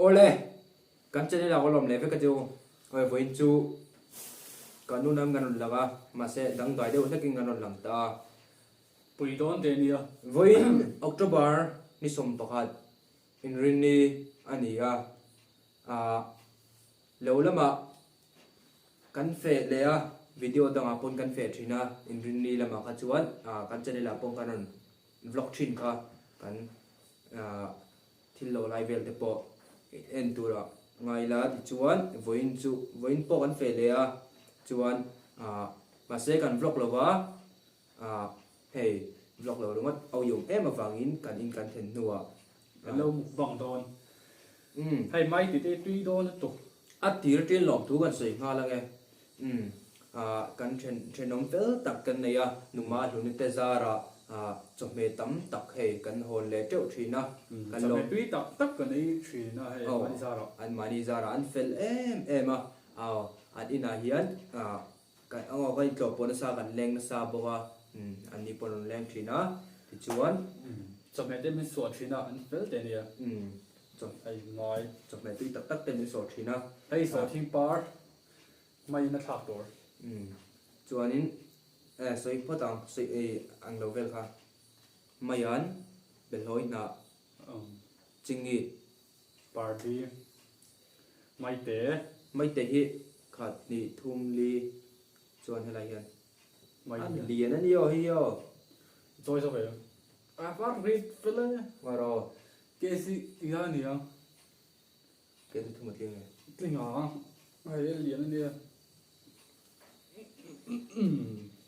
Ole kan chene la kolom le ve ka jo oi voin chu kanu nam ganun laga ma se dang dai de taking ganun lang ta pui don te nia voin October ni som pakhat in rini ania a lo lama kan fe le a video danga pon kan fe thina in rini lama kha chuan kan chene la pon kanon vlog thin kha kan thil lo lai vel te po en tura ngai la ti chuan voin po kan fe le a chuan ma se kan vlog lova hey vlog lo lungat au yum em awangin kan in kan then nuwa lo vang don hay mai ti te tui don tu a tir tin lom thu kan sei nga la nge kan then nom vel tak kan nei a numa lu ni te zara chome tam tak hey kan hol le teu thina kan lo tui tak tak kan ei thri na hay mani zara an mani zara an fel em a an ina hian kan ango kai tlo pon sa kan leng sa bowa an ni pon leng thina ti chuan chome te min so thri na an fel te nia hay mai chome tui tak tak ten ni so thina hay so thing par mai na thak tor chuanin soi photang soi ang lo vel kha mayan belhoi na chingi party mai te mai te hi khat ni thum li chuan helai hian mai an lian an yo hi yo joy so ve far read fel waro ke si ya nia ke tu thum thiang nge tling a hay lian nia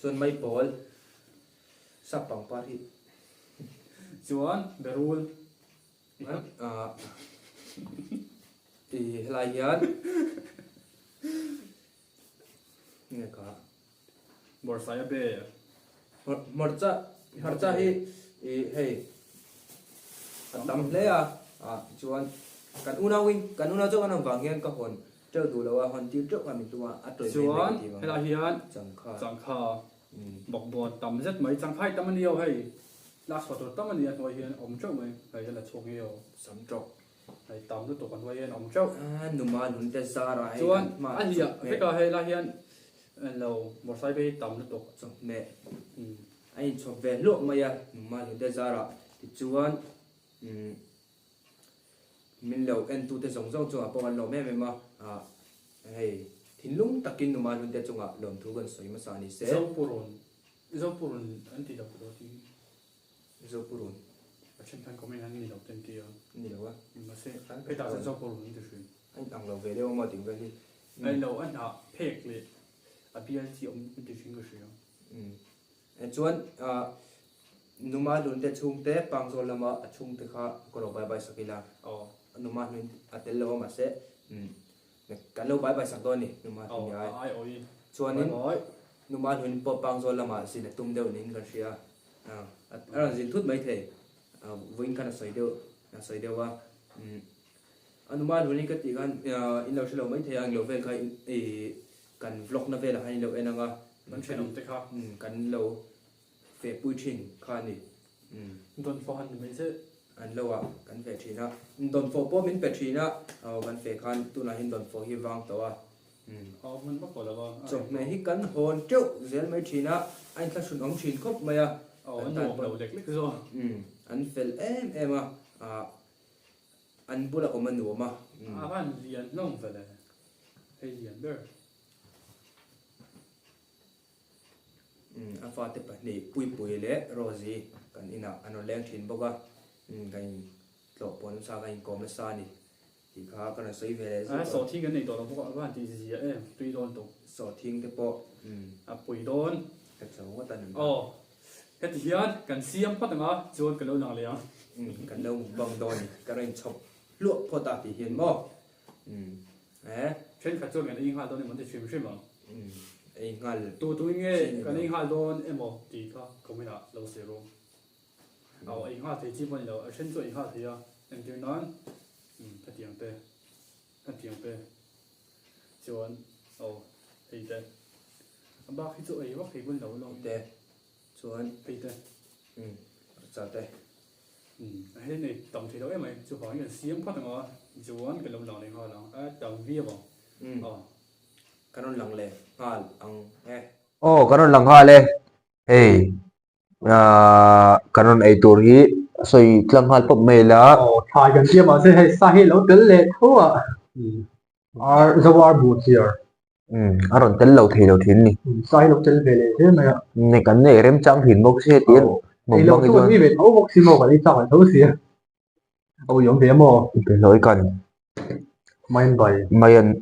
chuan mai pol sap pang par hi chuan berul ti helai hian nge ka bor sai be marcha hi hey tam le chuan kan una cho kan wang hian ka hon treo du lo hon ti treo ka mi tua a toi chuan hela hian chang kha bọc bọt tầm rất mấy chẳng khai tầm nhiều hay last photo tầm nhiều thôi hiền ông châu mình hay là chụp nhiều sam trok hay tầm nó tụt còn hiền ông châu numa nun te zara ai chuan anh hiền cái cái hay là hiền lâu một sai bị tầm nó tụt chok me ai chok ve lo maya numa nun te zara ti chuan min lo en tu te zong zong chu a pawh lo me me ma hey thin lung takin numa nun te chunga lom thu kan soi ma sa ni se dâu purun anh thì đọc đó thì zo purun trên thành comment anh đi đọc tên kia ni lo wa mà sẽ cái tạo ra dâu purun thì chuyện anh ang lo ve le ma ting ve hi anh lâu anh hạ phê liệt à bia chỉ ông thì chuyện cái gì chuan numa lun te chung te pangzol lama chung te kha koro bye bye sakila numa lun atel lo ma se kan lo bye bye sak do ni numa ni ai chuanin numa lun po pangzol lama sin tum deu nin kan ria aran zin thut mai the voin kana soi deu wa numa lun ni ka ti gan in lo shlo mai the ang lo vel khai kan vlog na vel hai lo enanga mình phải làm thế khác kan lo fe pui thin kha ni don for han mình sẽ an lo wa kan fe thina don for po min pe thina kan fe khan tu na hin don for hi wang to wa mình bắt đầu là chok me hi kan hon teu zel mai thina an thla sun ong thin khop maya anh nộp đầu đẹp lắm rồi an fel em an bula o man no ma bạn liền long về này hay liền đó a fa te pa ni pui le rozi kan ina ano leng thin boga kan tlo pon sa kan kom sa ni ti kha kan soi ve số thi cái này đó là các bạn thì gì em tuy đòn tục so thing te po bùi đòn ka chaw wa tan cái thì hiện cần xiêm phát ngã chôn cái lâu nào liền kan lo bang don ni ka ren chop luộc pho ta ti hian mo trên cái chôn cái này hai đòn này mình thì chuyển chuyển mà ai ngal tôi nghe cái này hai đòn em bảo thì có không biết là lâu sẽ luôn anh hai thì chỉ muốn là trên chỗ anh hai thì em tiêu nói cái tiếng tê chôn thì tê ba khi chỗ ấy bác thì vẫn lâu lâu te chuan thì tê cha te thế này tổng thể đó em mày chụp hỏi cái xiêm phát thằng ngó chuan cái lồng lồng này họ lồng tổng vía bông cái nó lằng lệ hal ang oh kanon lang ha le hey kanon ai tur hi soi tlang hal pop mai la thai gần kia mà sẽ hay sai lỗ tính lệ thua reservoir boot here aron tel lo thei lo thin ni sai lỗ tính về lệ thế này ạ ne kan ne rem chang thin bok se tien thì mong lỗ bang tuần i đi về thấu bốc xí mồ cái đi chọn phải thấu xí dùng thế mồ pe loi kan main bay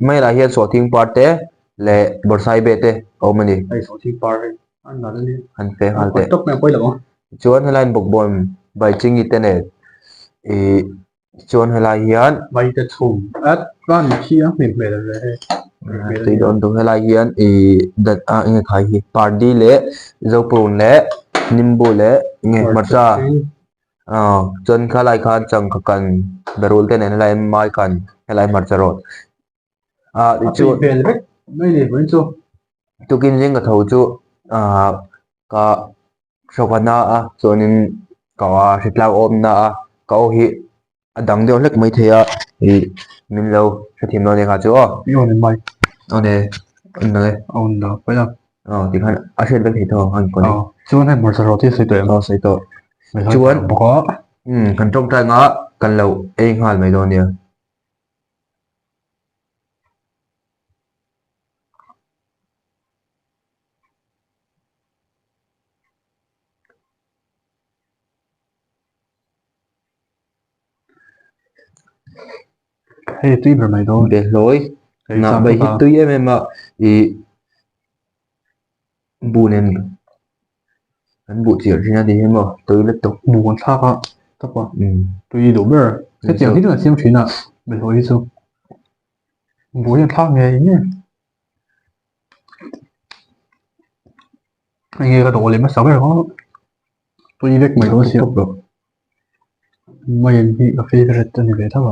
mai la hian so thing part te le borsai be te o mani ai số chi par anh nói đi han pe hal te tóc mày quay lỗ chuan helai bok bom bai chingi te ne e chuan helai hian bay cái thùng van kia mình về rồi tui don tu helai hian dat inge khai hi pardi le zopun le nimbu le inge marcha chon khalai khan chang ka kan berul te nen helai mai kan helai marcha rot chu về đấy đây để với chú tukin jing ka tho chu ka shokana chonin kawa hitlau om na ka o hi adang de lek mai thea min lo sathim no ne nga chu yêu nên bay ane này ông đó phải không thì hắn ở trên cái thọ hắn còn chú này một số thì sẽ tuyển to sai to chú anh có cần trong trai ngã cần lâu anh hal mấy đồ nè hay tuy mày thôi để lối nằm bay hít tuy em mà thì bù nên hắn bù chỉ ra đi em mà tôi lết tục bù còn khác á tất cả tuy đủ bơ cái chuyện thích là xem chuyện à mày thôi đi xuống bù hiện khác nghề nhé anh nghe cái đồ lên mất sáu cái đó tôi biết mày có siêu được mày bị cà phê cái tên này về thấp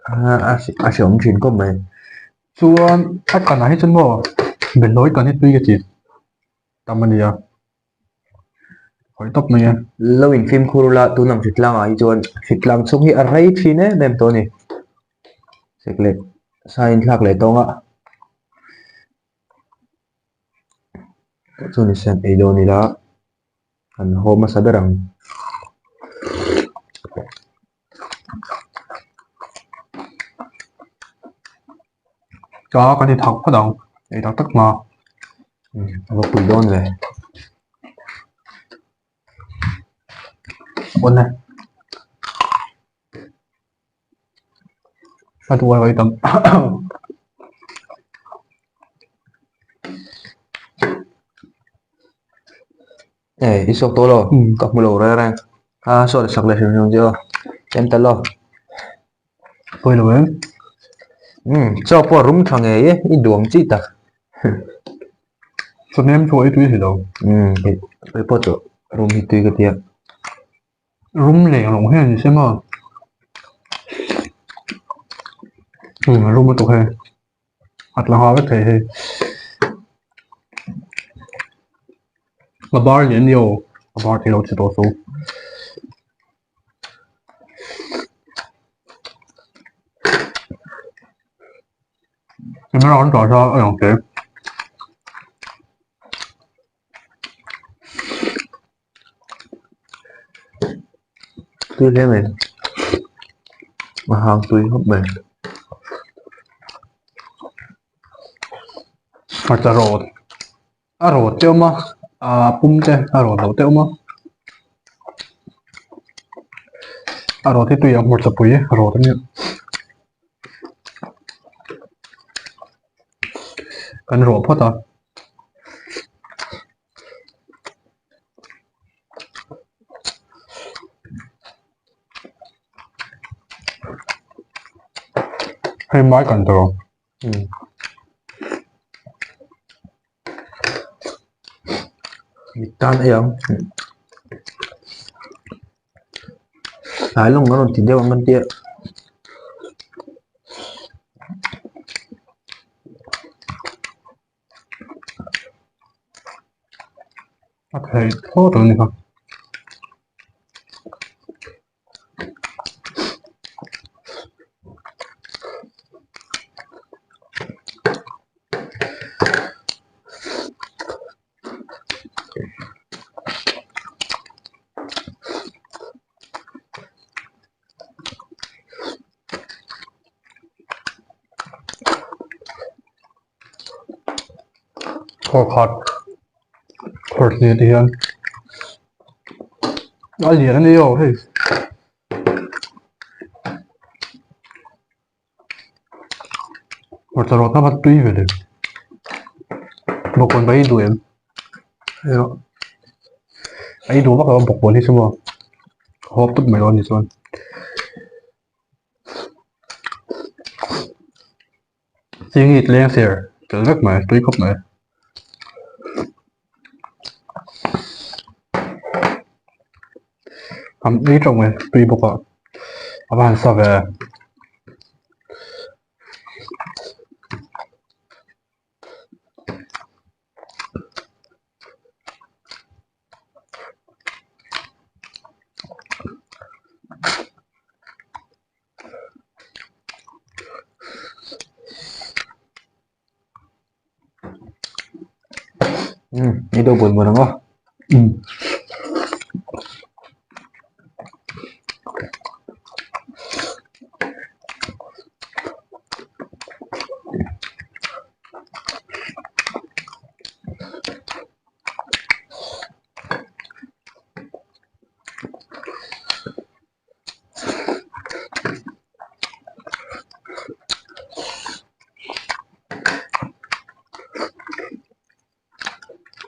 à sẽ ông chuyện của mày chú khách còn nói chân mò bên lối còn hết tuy cái gì tao mình giờ hỏi tóc mày lâu in phim khurula tu nằm fit lang ai chuan fit lang chung hi array phi ne nem to ni sekle sain thak le tonga chu ni sen ei do ni la an homa sadarang cho cái thì thọc phát động để đọc tắt mà và quỷ đôn về ôn này phát qua cái tấm isok to lo kak mulo ra rang so sak le hin jo em ta lo tôi là với cho po room thang e i duang chi ta cho nên thôi tôi thì đâu cái po to room hi tui ka tia room lẻ lỏng hay gì xem mà room một tục hay hoặc là họ có thể hay là bar liền nhiều bar thì đâu chỉ đồ số nhưng mà nó tỏ ra ở dòng thế tui le men mà hàng tui hop men hoặc là rồi tiêu mà pum thế rồi đầu tiêu mà rồi thì tùy một số bụi rồi thế nhỉ cần rồi phát à hay máy cần rồi tan ấy không thái long nó còn thịt đeo bằng ngân tia hay khó rồi này không khó khó gì thì anh nói gì anh yêu thì hoặc là nó bắt tùy về đấy một con bay đuổi em ấy đuổi bắt đầu một con đi xem mà hộp tụt mày luôn đi xem riêng ít lên xe trở rất mà tùy khóc này đi trong này tùy một con bạn sao về Ini tuh buồn buồn đúng không?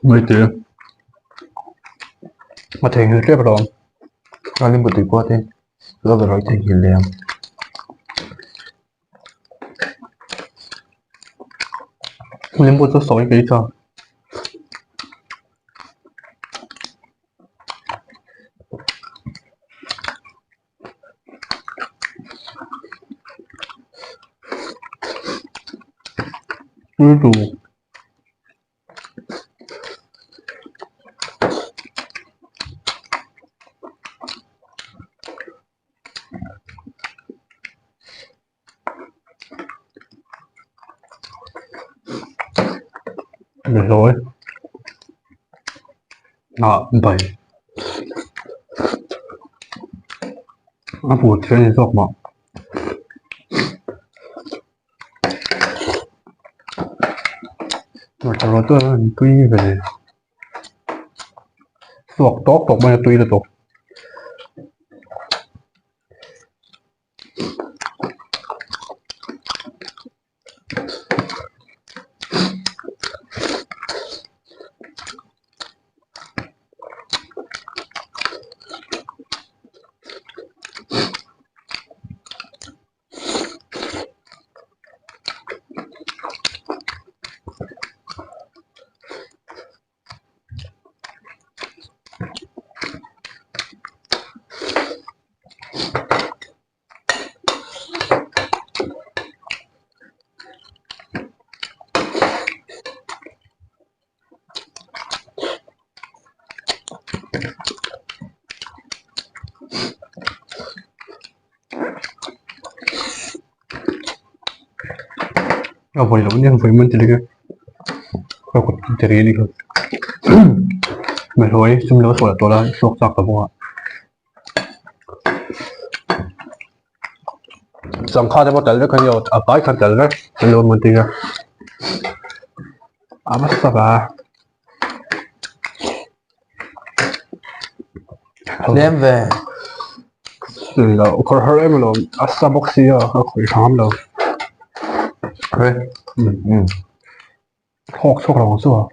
mấy tiếng mà thành người rất rồi Kalian butuh kuatin. Lo berarti itu hilang. mình muốn tôi soi cái cho đủ được rồi bảy buổi chơi giọt mà rồi cho nó tôi tùy về giọt tốt tốt bao nhiêu tùy là tốt vậy là vẫn phải mình thì cái không có chơi đi không mày thôi chúng nó sửa tôi là sửa sạc cả bọn sắm khai để bắt đầu cái nhiều à bài khai đấy cái luôn mình thì à mất sao à Đem về. rồi là có hơi em là asa boxia có khởi ham đâu Rồi. học số là số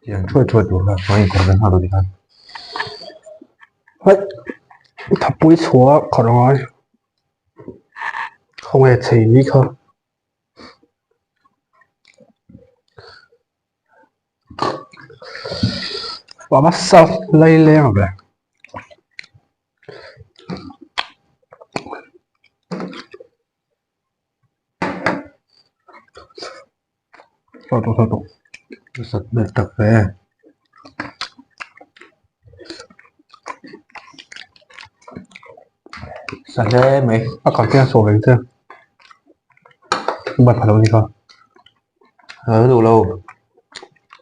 Yang cuy dulu lah. Main korban halu di kan. ấy thập bụi chúa khó nói không hề chỉ ní không và bắt sao lây lên rồi Satu. Sat bertakfe. Sale mấy. Akan tiang so leng te. Bat phalo ni ka. Đủ lâu.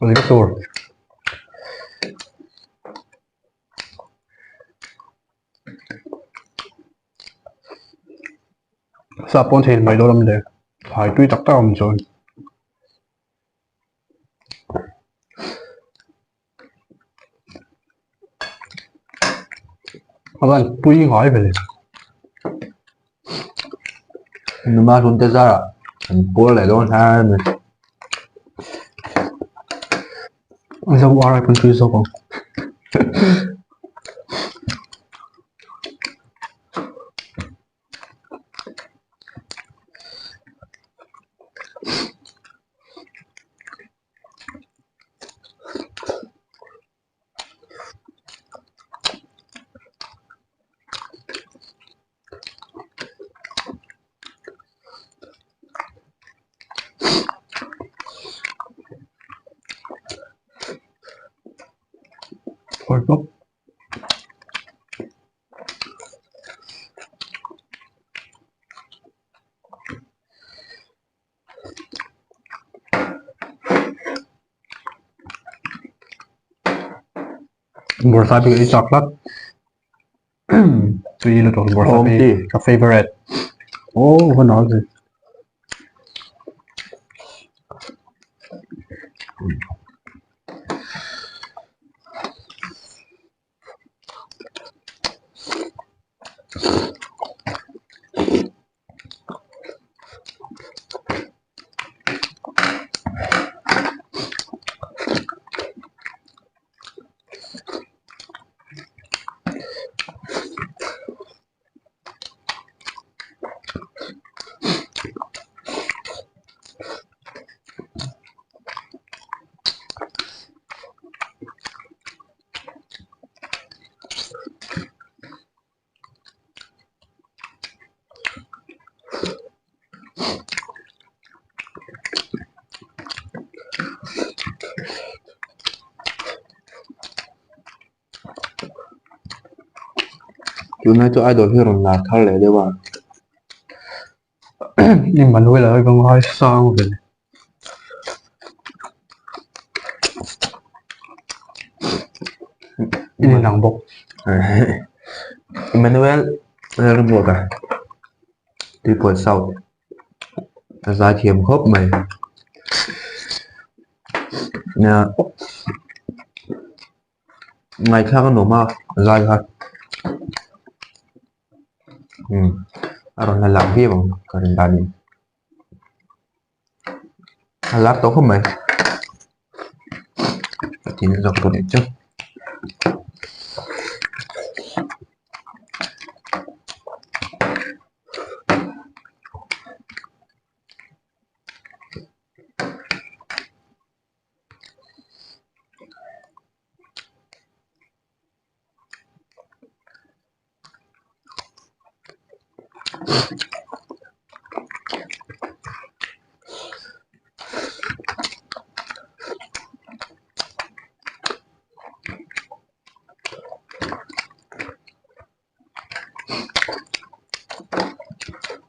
Oli ka tur. Sapon then mai do lam de. Hai tui tak ta om chon. Aban tui hỏi về. Nhưng mà chúng ta ra. Cô lại luôn ha. Anh sao qua lại phân tui so không? Thôi gốc. Wasabi is chocolate. Tui là đồ wasabi. Cái favorite. Oh, vẫn nói gì? Chú nói cho idol hero là thao lẽ đấy mà. Nhưng mà nuôi là hơi con hơi sao vậy? Ini nang bok. Emmanuel là một à? Đi buổi sau. Giá thiềm khớp mày. Nè. Ngày khác nó mà dài hơn. Aron na lang dia bang karin tadi. Alat tau không mày? Thì nó dọc tuần chứ.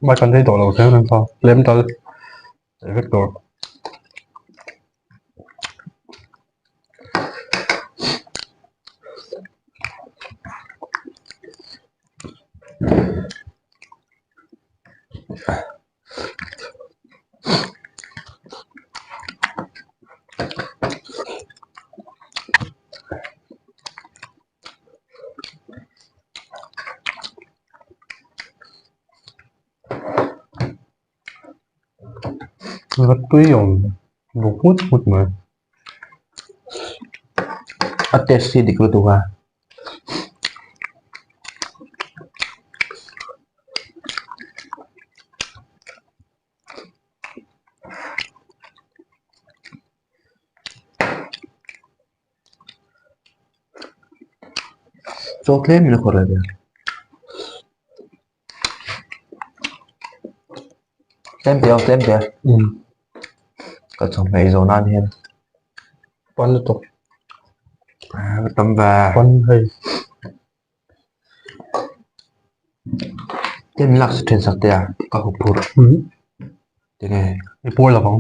Mai cần thấy tổ đầu thế nên sao? Lém tới. Để Victor. Rất túi dùng một hút một mà. Ates sih di kelutuga. Coklat mina korla dia. Tempe. có trong này dầu nan hen Bắn là tốt. tấm và Bắn hay. tên lạc trên sắc tia có hộp bột thế này Cái bôi là không.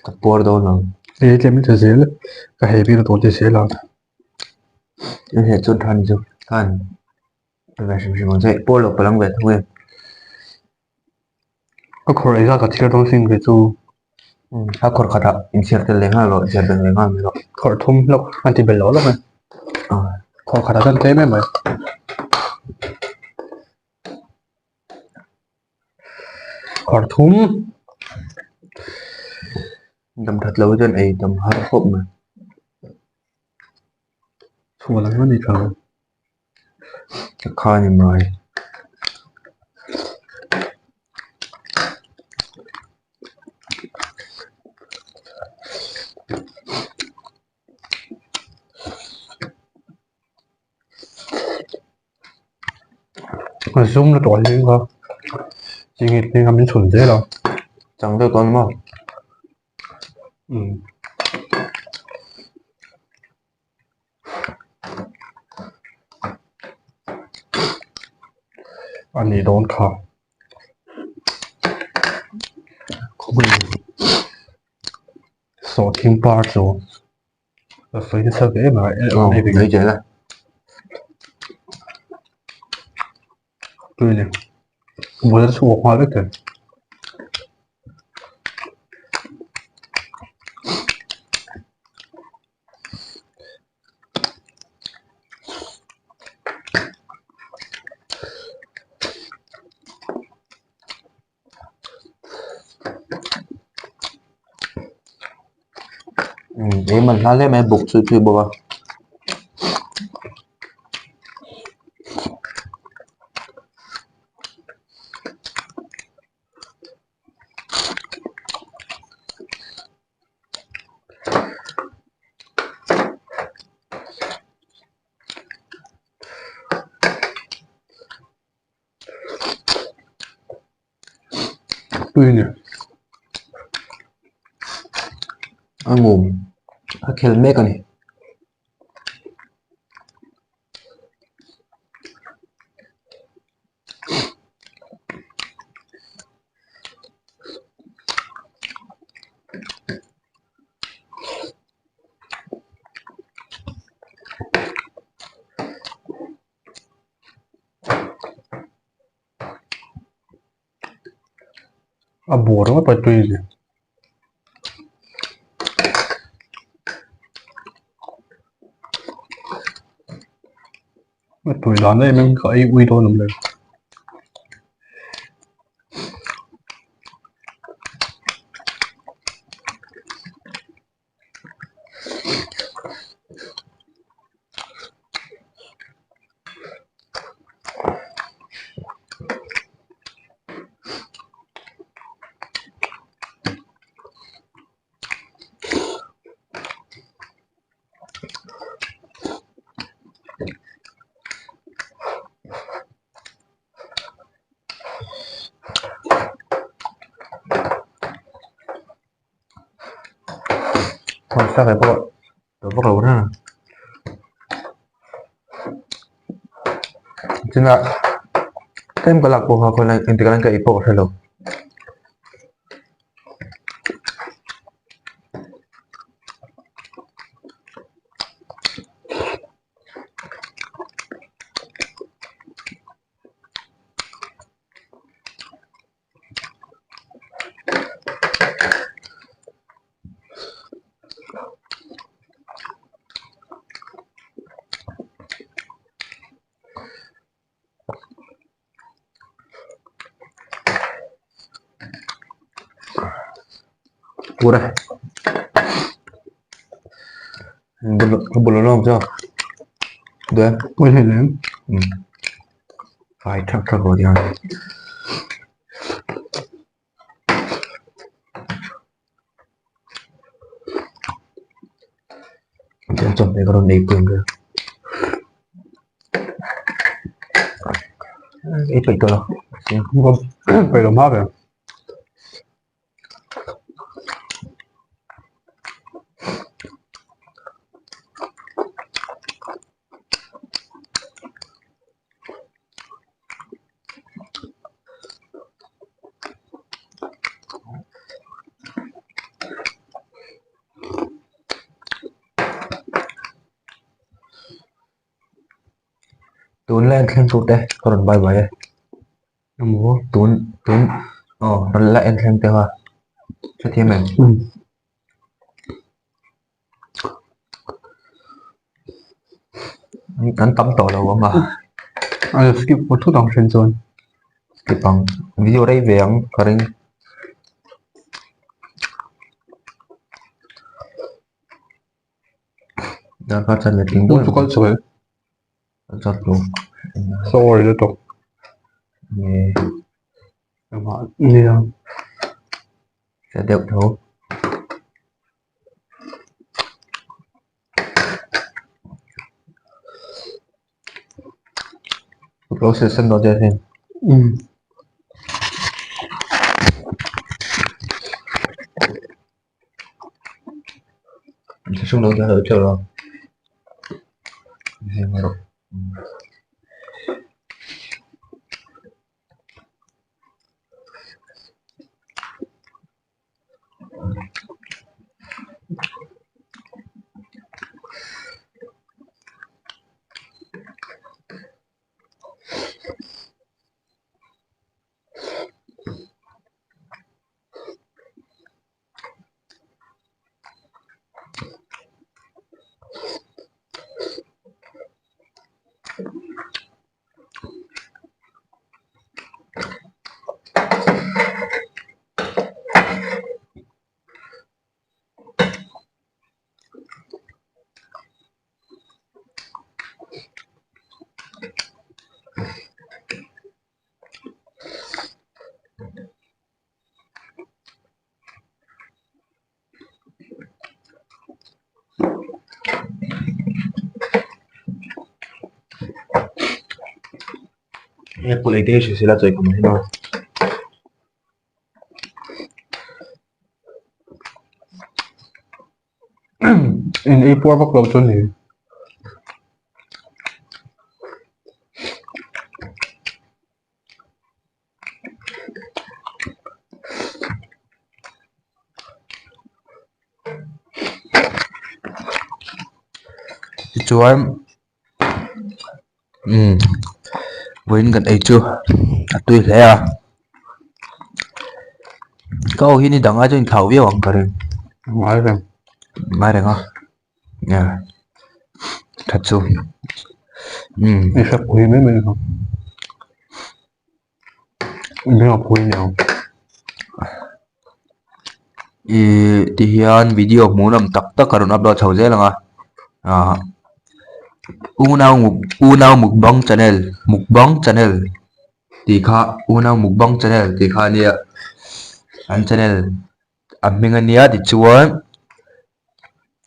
tập bột đâu nó Để cái mình sẽ là cái hệ bị nó tốt sẽ là. những hệ chốt thân chứ thân về xem còn dễ bột lộc bằng về thôi Cái khẩu ấy ra cái thiết đông sinh cái chúถ้าคนเขาทำอินเสิร์ตเลี้ยงอะไรอินเสิร์ตเลี้ยงอะไรไม่รู้ khẩu thum lọc anti bell lắm mà. อ่า Khẩu khả năng thế mà. Khẩu thum ดำทัดแล้วจนไอ้ดำฮัทครบมา thua là cái gì cả. จะฆ่ายังไง Mà zoom là tối lên cơ. Chỉ nghĩ lên mình chuẩn thế rồi. จังเลือกต้นมั้ง Anh ấy đón khảo. Không biết. Số thiên ba rồi. Là phải cái sao cái mà อ๋อ này bị ไม่เจอละ 对的。我是说话那个。เอ้มันน่าเล่นไหมบุกซื้อบอกว่า 对的。 งงเคลเมกันนี่ À bùa nó phải tùy gì. Mà tùy đó này mình có ý uy đô lắm rồi. Thôi sao cái bộ đồ bắt đầu nữa chính là thêm cái lạc bộ hoặc là integral cái bộ hello Ủa đây bùn lông chưa được Quên hình lớn. phải thắc thắc rồi đi ăn chân chồng này có đồng đầy cường cơ ít bị tôi đâu Không có. Phải làm hết rồi. tún lên thêm tụt đây còn bài bài em mua tún tún nó lại em thêm tiêu à cho thêm mình anh tắm tổ đâu không à anh skip một chút đồng trên rồi cái bằng video đây về ăn cái này đã phát ra tiếng một chút con sợi rất luôn sorry đó tục nghe em hỏi đi đâu sẽ đều thôi lúc sẽ xem đó chơi thêm sẽ xuống đâu cho đỡ chờ rồi xem rồi nghe phụ lấy đây sẽ là rồi của mình thôi in A4 bắt đầu cho này chuan với gần ấy chưa tùy thế à câu hi ni đằng ai cho thảo viết bằng cái này nói rằng mai được không nha thật sự em sẽ quỳ mấy mình không em học quỳ nhau thì hiện video muốn làm tập tất cả đồng upload thầu dễ là à Unao mukbang channel thì kha Unao mukbang channel thì kha nia an channel aminga nia thì chuan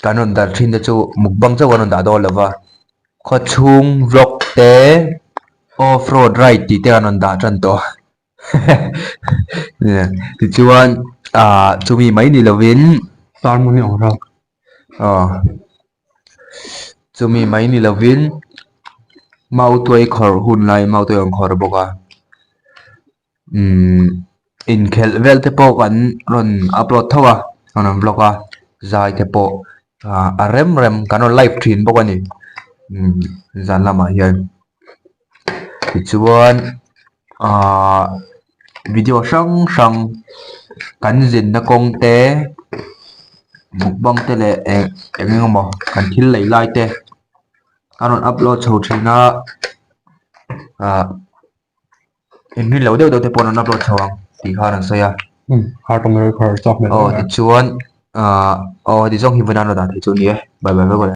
kanon dar thin da chu mukbang cha wanon da do lova kho chung rock te off road ride ti te anon da chan to thì chuan chumi mai ni lovin tan muốn nhau rồi chumi mai ni lovin mau tuai khor hun lai mau tuai khor boka in khel vel te po kan ron upload thawa on bloga zai te po rem kan live stream boka ni zan lama hian ti chuan video sang kan zin na kong te mukbang te le engemo kan thil lei lai te karon upload chho thina in ni lo deuh te pon an upload chho ti kha rang saya hard to make her stop me ti chuan ti jong hi vanan da thi chu ni bye bye bye